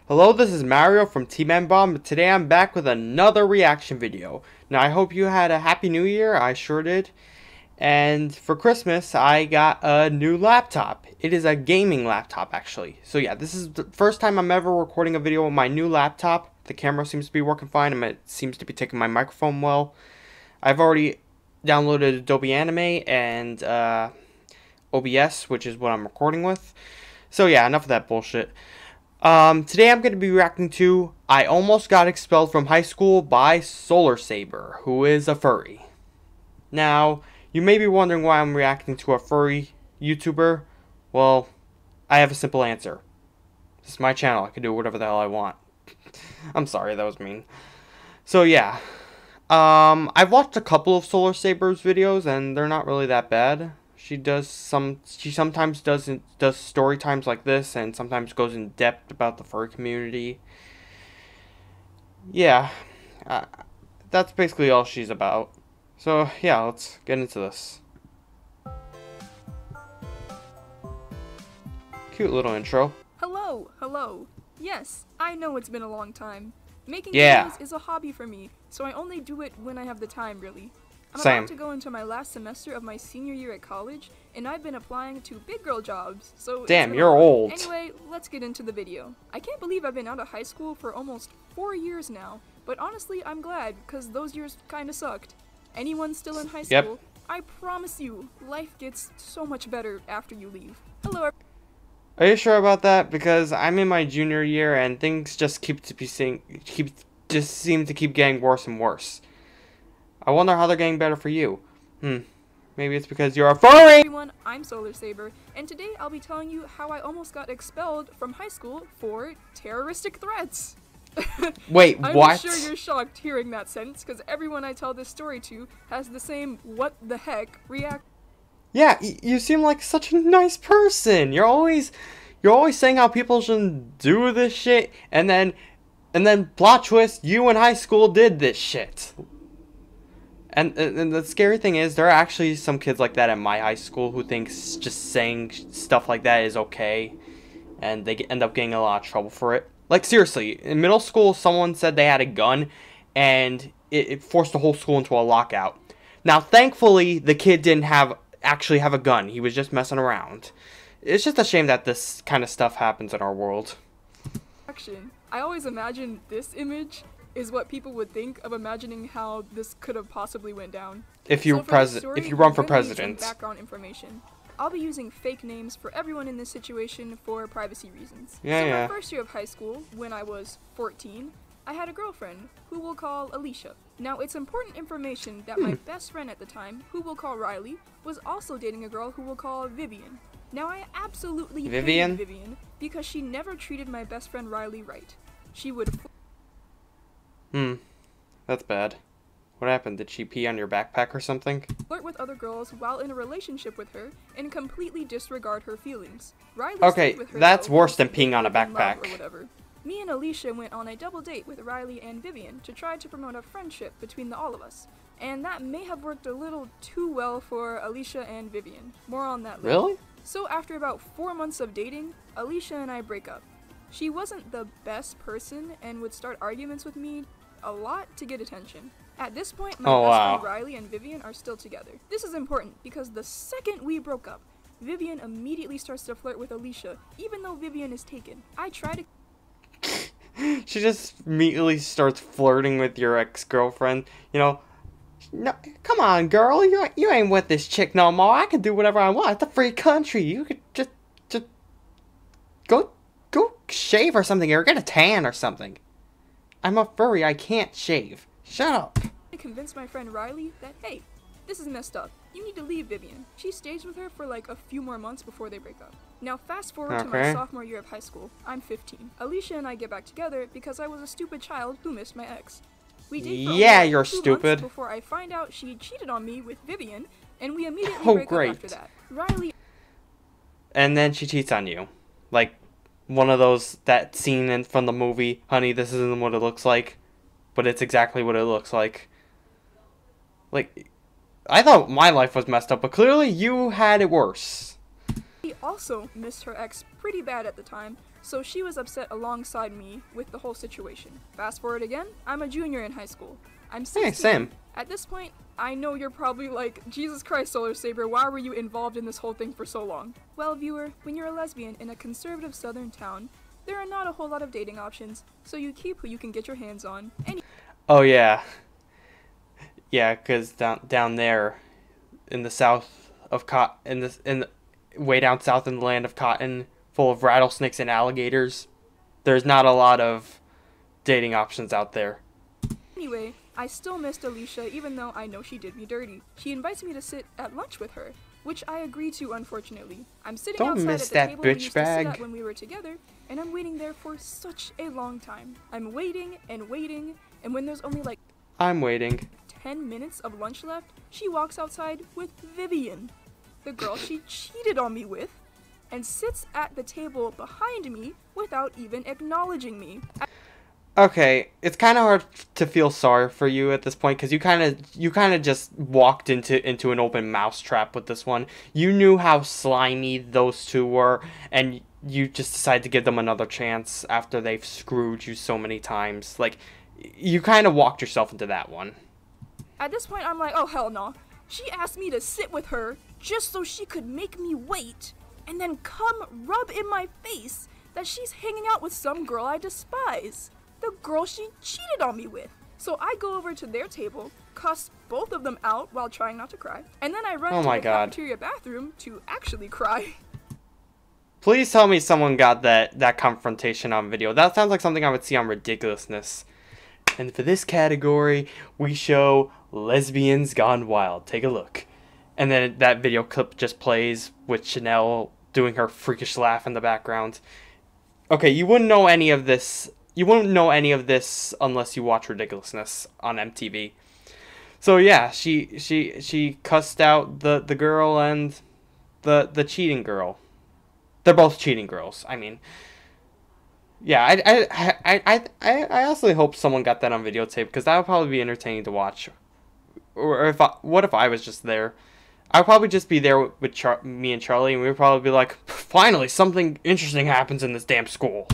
Hello, this is Mario from Team Bomb. Today I'm back with another reaction video. Now I hope you had a happy new year. I sure did. And for Christmas I got a new laptop. It is a gaming laptop actually. So yeah, this is the first time I'm ever recording a video on my new laptop. The camera seems to be working fine and it seems to be taking my microphone well. I've already downloaded Adobe Anime and OBS, which is what I'm recording with. So yeah, enough of that bullshit. Today I'm going to be reacting to I Almost Got Expelled from High School by Saber, who is a furry. Now, you may be wondering why I'm reacting to a furry YouTuber. Well, I have a simple answer. This is my channel. I can do whatever the hell I want. I'm sorry, that was mean. So yeah, I've watched a couple of Saber's videos and they're not really that bad. She sometimes does story times like this, and sometimes goes in depth about the furry community. Yeah, that's basically all she's about. So yeah, let's get into this. Cute little intro. Hello. Yes, I know it's been a long time. Making Yeah. videos is a hobby for me, so I only do it when I have the time, really. I'm Same. about to go into my last semester of my senior year at college, and I've been applying to big girl jobs, so Damn, it's been you're a lot. old. Anyway, let's get into the video. I can't believe I've been out of high school for almost 4 years now, but honestly, I'm glad, because those years kinda sucked. Anyone still in high school, Yep. I promise you, life gets so much better after you leave. Hello, Are you sure about that? Because I'm in my junior year and things just seem to keep getting worse and worse. I wonder how they're getting better for you. Maybe it's because you're a furry! everyone, I'm Saber, and today I'll be telling you how I almost got expelled from high school for terroristic threats. Wait, I'm what? sure you're shocked hearing that sentence, because everyone I tell this story to has the same what the heck react. Yeah, you seem like such a nice person. You're always saying how people shouldn't do this shit, and then plot twist, you in high school did this shit. And the scary thing is, there are actually some kids like that at my high school who thinks just saying stuff like that is okay, and they end up getting in a lot of trouble for it. Like seriously, in middle school, someone said they had a gun, and it forced the whole school into a lockout. Now, thankfully, the kid didn't actually have a gun. He was just messing around. It's just a shame that this kind of stuff happens in our world. I always imagine this image is what people would think of imagining how this could have possibly went down. If you So for this story, if you run for I'm gonna need some president. background information. I'll be using fake names for everyone in this situation for privacy reasons. Yeah, so yeah. my first year of high school, when I was 14, I had a girlfriend who we'll call Alicia. Now, it's important information that my best friend at the time, who we'll call Riley, was also dating a girl who we'll call Vivian. Now, I absolutely hated Vivian because she never treated my best friend Riley right. She would That's bad. What happened? Did she pee on your backpack or something? flirt with other girls while in a relationship with her and completely disregard her feelings. Riley Okay, stayed with her, that's though, worse than because they peeing on a were in love backpack. or whatever. Me and Alicia went on a double date with Riley and Vivian to try to promote a friendship between the all of us. And that may have worked a little too well for Alicia and Vivian. More on that later. Really? So after about 4 months of dating, Alicia and I break up. She wasn't the best person and would start arguments with me a lot to get attention. At this point, my best friend Riley and Vivian are still together. This is important because the second we broke up, Vivian immediately starts to flirt with Alicia, even though Vivian is taken. I try to She just immediately starts flirting with your ex-girlfriend. You know, no, come on, girl. You ain't with this chick no more. I can do whatever I want. It's a free country. You could just go shave or something, or get a tan or something. I'm a furry. I can't shave. Shut up. convince my friend Riley that, hey, this is messed up. You need to leave Vivian. She stays with her for like a few more months before they break up. Now fast forward to my sophomore year of high school. I'm 15. Alicia and I get back together because I was a stupid child who missed my ex. We date for you're 2 stupid. months before I find out she cheated on me with Vivian, and we immediately break up after that. Riley. And then she cheats on you, like one of those that scene from the movie. Honey, this isn't what it looks like, but it's exactly what it looks like. Like, I thought my life was messed up, but clearly you had it worse. He also missed her ex pretty bad at the time, so she was upset alongside me with the whole situation. Fast forward again, I'm a junior in high school. I'm 16. Hey, same. At this point, I know you're probably like, Jesus Christ, Solar Saber, why were you involved in this whole thing for so long? Well, viewer, when you're a lesbian in a conservative southern town, there are not a whole lot of dating options, so you keep who you can get your hands on. Oh yeah. Yeah, because down there in the south of way down south in the land of cotton, full of rattlesnakes and alligators, there's not a lot of dating options out there. Anyway, I still missed Alicia even though I know she did me dirty. She invites me to sit at lunch with her, which I agree to, unfortunately. I'm sitting outside at the table we used to sit at when we were together, and I'm waiting there for such a long time. I'm waiting, and when there's only like I'm waiting. 10 minutes of lunch left, she walks outside with Vivian, the girl she cheated on me with, and sits at the table behind me without even acknowledging me. Okay, it's kind of hard to feel sorry for you at this point because you kind of just walked into an open mousetrap with this one. You knew how slimy those two were, and you just decided to give them another chance after they've screwed you so many times. Like, you kind of walked yourself into that one. At this point, I'm like, oh hell no. She asked me to sit with her just so she could make me wait, and then come rub in my face that she's hanging out with some girl I despise. The girl she cheated on me with. So I go over to their table, cuss both of them out while trying not to cry, and then I run to the cafeteria bathroom to actually cry. Please tell me someone got that confrontation on video. That sounds like something I would see on Ridiculousness. And for this category, we show Lesbians Gone Wild. Take a look. And then that video clip just plays with Chanel doing her freakish laugh in the background. Okay, you wouldn't know any of this. You wouldn't know any of this unless you watch Ridiculousness on MTV. So yeah, she cussed out the girl and the cheating girl. They're both cheating girls. I mean, yeah, I honestly hope someone got that on videotape because that would probably be entertaining to watch. Or what if I was just there? I'd probably just be there with me and Charlie, and we would probably be like, finally, something interesting happens in this damn school.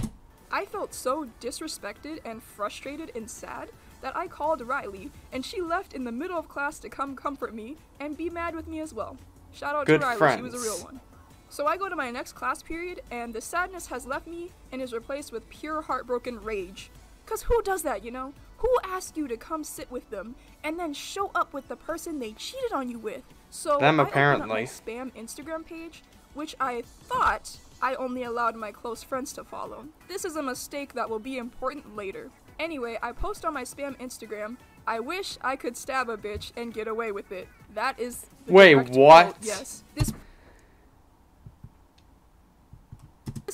I felt so disrespected and frustrated and sad that I called Riley, and she left in the middle of class to come comfort me and be mad with me as well. Shout out to Riley, she was a real one. So I go to my next class period, and the sadness has left me and is replaced with pure heartbroken rage. Cause who does that, you know? Who asks you to come sit with them and then show up with the person they cheated on you with? So them apparently. apparently. I opened up my spam Instagram page, which I thought I only allowed my close friends to follow. This is a mistake that will be important later. Anyway, I post on my spam Instagram, I wish I could stab a bitch and get away with it. That is the Wait, what? Quote. Yes. This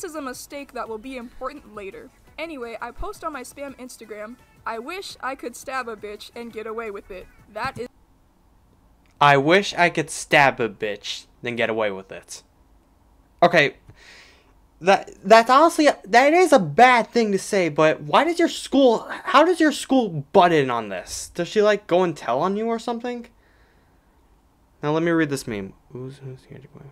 is a mistake that will be important later. Anyway, I post on my spam Instagram, I wish I could stab a bitch and get away with it. That is I wish I could stab a bitch, then get away with it. Okay, that's honestly, that is a bad thing to say, but how does your school butt in on this? Does she, like, go and tell on you or something? Now let me read this meme. Who's here to go?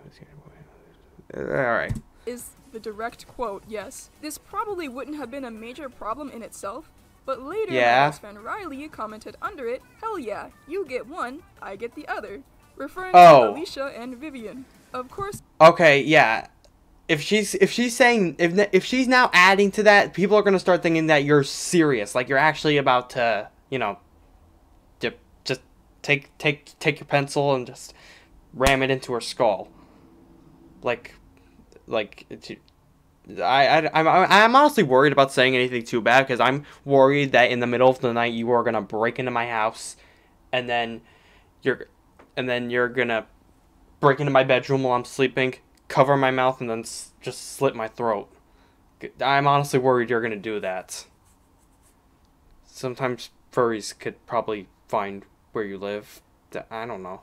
Alright. Is the direct quote, yes. This probably wouldn't have been a major problem in itself, but later my best friend Riley commented under it, hell yeah, you get one, I get the other. Referring to Alicia and Vivian. Of course. Okay, yeah. If she's saying, if she's now adding to that, people are going to start thinking that you're serious. Like you're actually about to, you know, just take your pencil and just ram it into her skull. I'm honestly worried about saying anything too bad because I'm worried that in the middle of the night you are gonna break into my house, and then you're gonna break into my bedroom while I'm sleeping, cover my mouth, and then just slit my throat. I'm honestly worried you're gonna do that. Sometimes furries could probably find where you live. I don't know.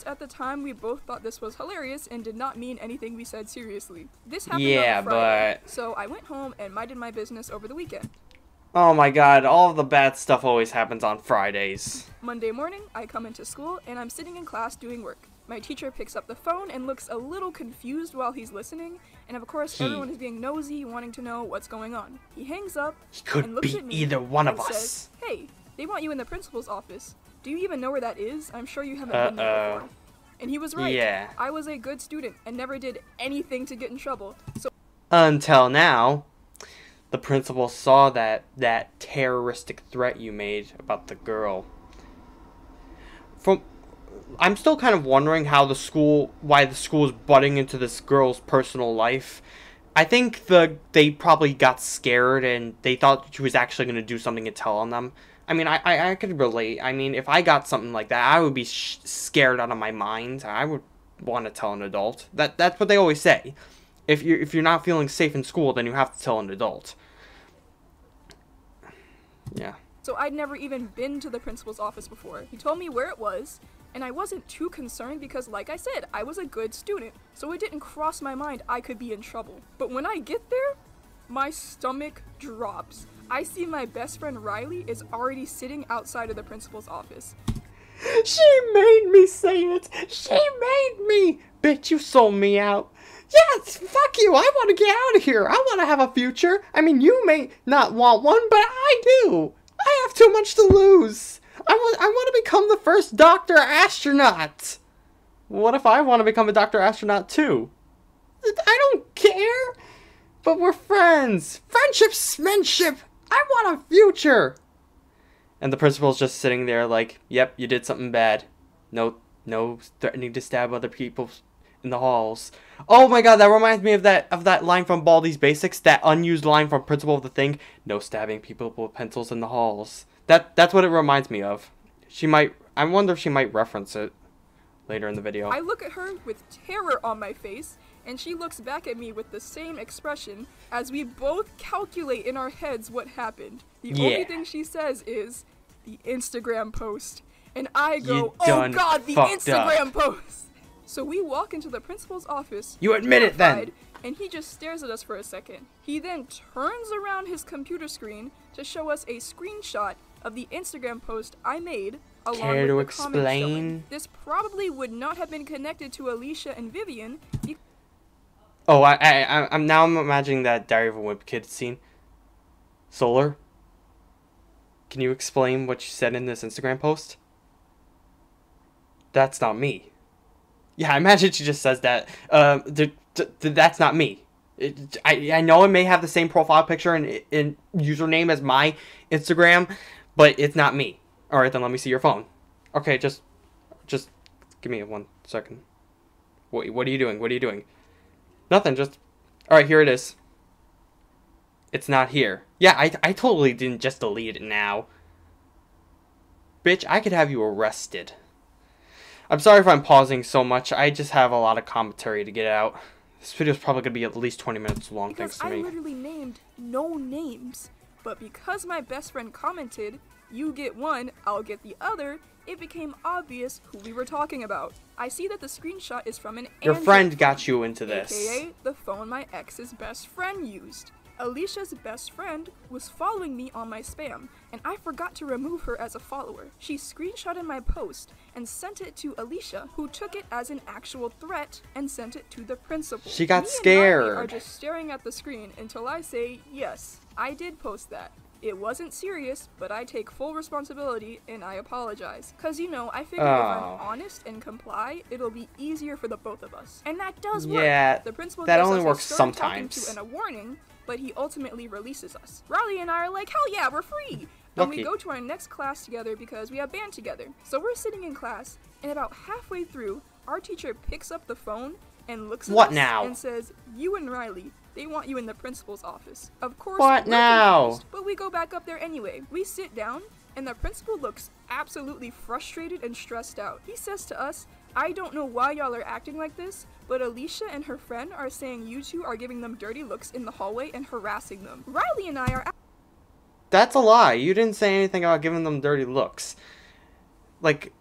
At the time, we both thought this was hilarious and did not mean anything we said seriously. This happened on Friday, so I went home and minded my business over the weekend. Oh my god, all of the bad stuff always happens on Fridays. Monday morning, I come into school and I'm sitting in class doing work. My teacher picks up the phone and looks a little confused while he's listening, and of course everyone is being nosy, wanting to know what's going on. He hangs up and looks at me either one of and us. says, "Hey, they want you in the principal's office. Do you even know where that is? I'm sure you haven't been there before." And he was right. Yeah. I was a good student and never did anything to get in trouble. So until now, the principal saw that terroristic threat you made about the girl. I'm still kind of wondering why the school is butting into this girl's personal life. I think they probably got scared and they thought she was actually going to do something and tell on them. I mean, I could relate. I mean, if I got something like that, I would be scared out of my mind. I would want to tell an adult. That's what they always say. If you're not feeling safe in school, then you have to tell an adult. Yeah. So I'd never even been to the principal's office before. He told me where it was, and I wasn't too concerned because, like I said, I was a good student, so it didn't cross my mind I could be in trouble. But when I get there, my stomach drops. I see my best friend Riley is already sitting outside of the principal's office. She made me say it! She made me! Bitch, you sold me out. Yes, fuck you, I want to get out of here. I want to have a future. I mean, you may not want one, but I do. I have too much to lose. I want to become the first Dr. Astronaut. What if I want to become a Dr. Astronaut too? I don't care. But we're friends. Friendship. I want a future. And the principal's just sitting there like, yep, you did something bad. No threatening to stab other people in the halls. Oh my god, that reminds me of that line from Baldi's Basics, that unused line from Principal of the Thing. No stabbing people with pencils in the halls. That's what it reminds me of. I wonder if she might reference it later in the video. I look at her with terror on my face, and she looks back at me with the same expression as we both calculate in our heads what happened. The only thing she says is, the Instagram post. And I go, oh god, the Instagram post! So we walk into the principal's office. You admit it then! And he just stares at us for a second. He then turns around his computer screen to show us a screenshot of the Instagram post I made along Care to with the explain? comments showing. This probably would not have been connected to Alicia and Vivian. Oh, I'm now imagining that Diary of a Wimp Kid scene. Solar, can you explain what you said in this Instagram post? That's not me. Yeah, I imagine she just says that. That's not me. I know it may have the same profile picture and username as my Instagram, but it's not me. All right, then let me see your phone. Okay, just give me 1 second. What are you doing? What are you doing? Nothing. Just. All right, here it is. It's not here. Yeah, I totally didn't just delete it now. Bitch, I could have you arrested. I'm sorry if I'm pausing so much. I just have a lot of commentary to get out. This video is probably going to be at least 20 minutes long, thanks to me. Because I literally named no names. But because my best friend commented, you get one, I'll get the other, it became obvious who we were talking about. I see that the screenshot is from an Your friend got you into this. AKA the phone my ex's best friend used. Alicia's best friend was following me on my spam, and I forgot to remove her as a follower. She screenshotted my post and sent it to Alicia, who took it as an actual threat and sent it to the principal. She got me scared. and Riley are just staring at the screen until I say, yes, I did post that. It wasn't serious, but I take full responsibility and I apologize. Cause you know, I figured if I'm honest and comply, it'll be easier for the both of us. And that does work. Yeah, the principal that gives only us works a stern sometimes. talking to and a warning, but he ultimately releases us. Riley and I are like, hell yeah, we're free! And we go to our next class together because we have band together. So we're sitting in class, and about halfway through, our teacher picks up the phone and looks at us and says, you and Riley, they want you in the principal's office. Of course, we're confused, but we go back up there anyway. We sit down, and the principal looks absolutely frustrated and stressed out. He says to us, I don't know why y'all are acting like this, but Alicia and her friend are saying you two are giving them dirty looks in the hallway and harassing them. Riley and I are... That's a lie. You didn't say anything about giving them dirty looks. Like,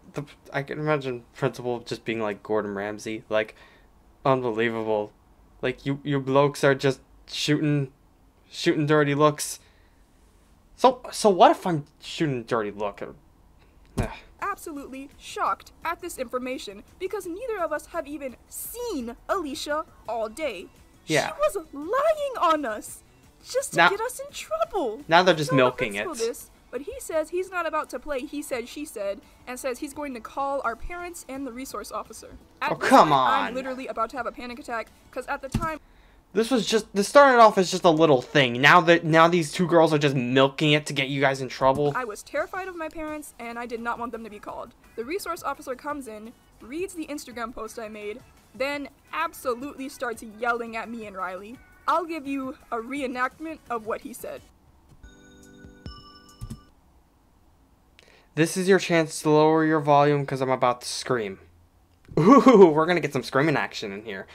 I can imagine principal just being like Gordon Ramsay. Like, unbelievable. Like, you blokes are just shooting dirty looks. So what if I'm shooting dirty look? absolutely shocked at this information because neither of us have even seen Alicia all day. Yeah. She was lying on us just to get us in trouble. Now they're just milking it. But he says he's not about to play he said, she said, and says he's going to call our parents and the resource officer. Come on. I'm literally about to have a panic attack because at the time... This started off as just a little thing. Now these two girls are just milking it to get you guys in trouble. I was terrified of my parents, and I did not want them to be called. The resource officer comes in, reads the Instagram post I made, then absolutely starts yelling at me and Riley. I'll give you a reenactment of what he said. This is your chance to lower your volume because I'm about to scream. Ooh, we're going to get some screaming action in here.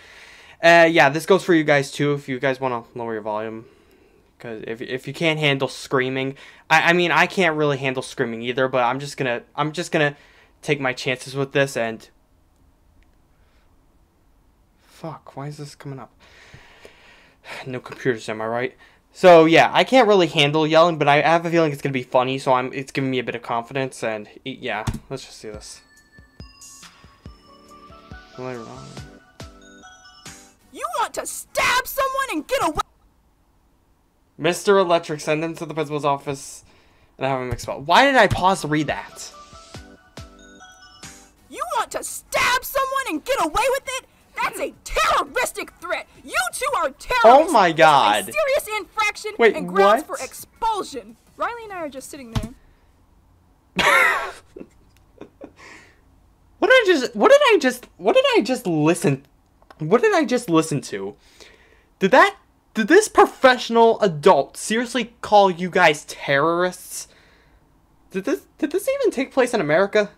Yeah, this goes for you guys too if you guys want to lower your volume. Because if you can't handle screaming, I mean, I can't really handle screaming either, but I'm just gonna take my chances with this and... Fuck, why is this coming up? No computers, am I right? So yeah, I can't really handle yelling, but I have a feeling it's gonna be funny, so it's giving me a bit of confidence, and yeah, let's just see this. You want to stab someone and get away? Mr. Electric, send him to the principal's office and have him expelled. Why did I pause to read that? You want to stab someone and get away with it? That's a terroristic threat. You two are terrorists. Oh my god. This is a serious infraction and grounds for expulsion. Riley and I are just sitting there. What did I just listen to? Did this professional adult seriously call you guys terrorists? Did this even take place in America?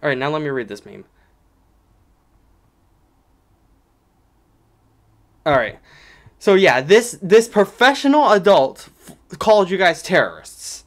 Alright, now let me read this meme. Alright. So yeah, this professional adult called you guys terrorists.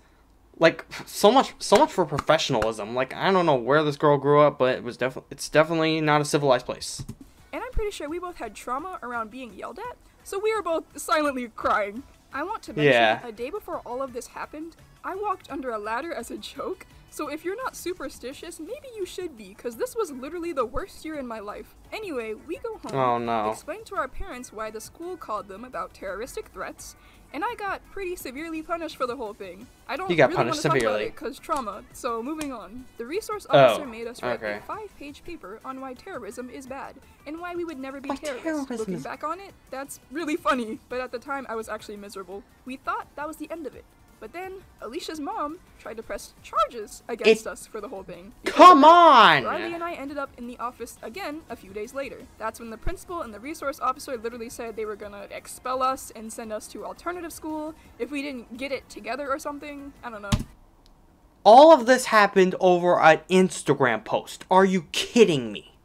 Like, so much for professionalism. Like, I don't know where this girl grew up, but it's definitely not a civilized place. And I'm pretty sure we both had trauma around being yelled at, so we were both silently crying. I want to mention, a day before all of this happened, I walked under a ladder as a joke, so if you're not superstitious, maybe you should be, because this was literally the worst year in my life. Anyway, we go home, explain to our parents why the school called them about terroristic threats, and I got pretty severely punished for the whole thing. I don't really want to talk about it because trauma, so moving on. The resource officer made us write a 5-page paper on why terrorism is bad, and why we would never be terrorists. Looking back on it, that's really funny, but at the time I was actually miserable. We thought that was the end of it. But then, Alicia's mom tried to press charges against us for the whole thing. Come on! Riley and I ended up in the office again a few days later. That's when the principal and the resource officer literally said they were gonna expel us and send us to alternative school if we didn't get it together or something. I don't know. All of this happened over an Instagram post. Are you kidding me?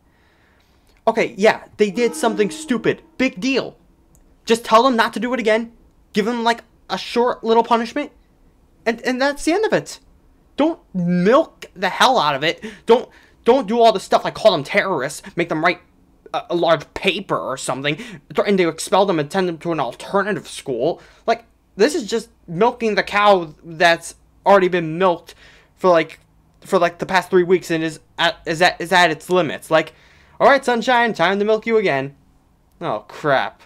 Okay, yeah, they did something stupid. Big deal. Just tell them not to do it again. Give them, like, a short little punishment. And that's the end of it. Don't milk the hell out of it. Don't do all this stuff like call them terrorists, make them write a large paper or something, threaten to expel them and send them to an alternative school. Like, this is just milking the cow that's already been milked for the past 3 weeks and is at its limits. Like, all right, sunshine, time to milk you again. Oh crap.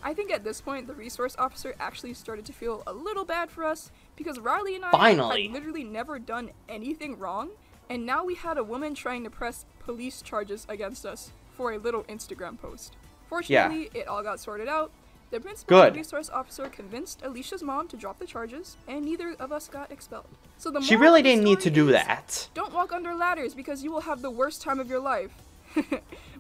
I think at this point, the resource officer actually started to feel a little bad for us because Riley and I had literally never done anything wrong, and now we had a woman trying to press police charges against us for a little Instagram post. Fortunately, it all got sorted out. The principal and the resource officer convinced Alicia's mom to drop the charges, and neither of us got expelled. So the she really didn't need to do that. Don't walk under ladders because you will have the worst time of your life.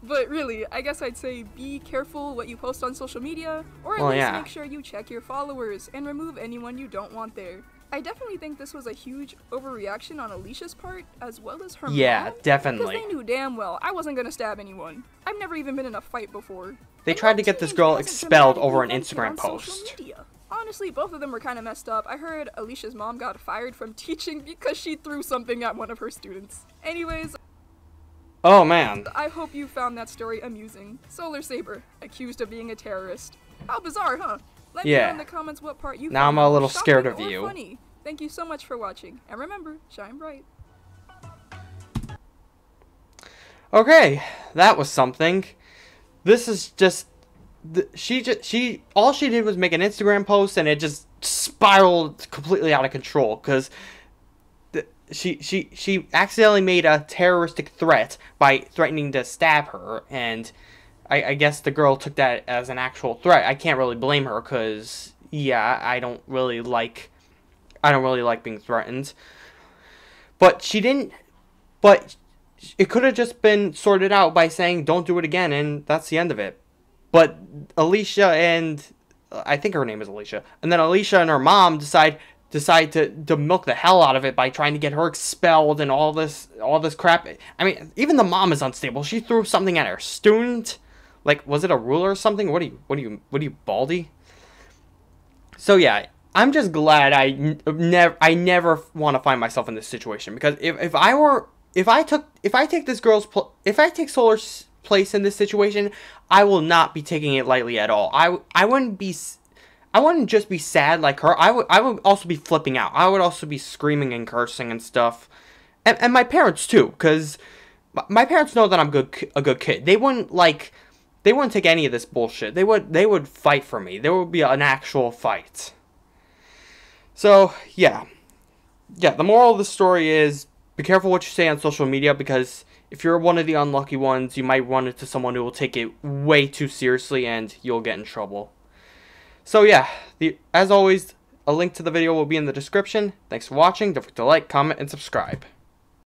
But really, I guess I'd say be careful what you post on social media, or at least make sure you check your followers and remove anyone you don't want there. I definitely think this was a huge overreaction on Alicia's part, as well as her mom. Yeah, definitely. Because they knew damn well I wasn't gonna stab anyone. I've never even been in a fight before. They tried to get this girl expelled over an Instagram post. Honestly, both of them were kind of messed up. I heard Alicia's mom got fired from teaching because she threw something at one of her students. Anyways, oh man. I hope you found that story amusing. Solar Saber, accused of being a terrorist. How bizarre, huh? Let me know in the comments what part you found now I'm a little scared of you. funny. Thank you so much for watching, and remember, shine bright. Okay, that was something. This is just all she did was make an Instagram post, and it just spiraled completely out of control because she accidentally made a terroristic threat by threatening to stab her, and I guess the girl took that as an actual threat. I can't really blame her because yeah, I don't really like being threatened. But she didn't. But it could have just been sorted out by saying don't do it again, and that's the end of it. But Alicia and I think her name is Alicia, and then Alicia and her mom decide to milk the hell out of it by trying to get her expelled and all this crap. I mean, even the mom is unstable. She threw something at her student. Like, was it a ruler or something? What are you, Baldy? So yeah, I'm just glad I never want to find myself in this situation, because if I take Solar's place in this situation, I will not be taking it lightly at all. I wouldn't just be sad like her. I would also be flipping out. I would also be screaming and cursing and stuff. And my parents too, because my parents know that I'm a good kid. They wouldn't take any of this bullshit. They would fight for me. There would be an actual fight. So, yeah. Yeah, the moral of the story is be careful what you say on social media, because if you're one of the unlucky ones, you might run into someone who will take it way too seriously and you'll get in trouble. So yeah, as always, a link to the video will be in the description. Thanks for watching. Don't forget to like, comment, and subscribe.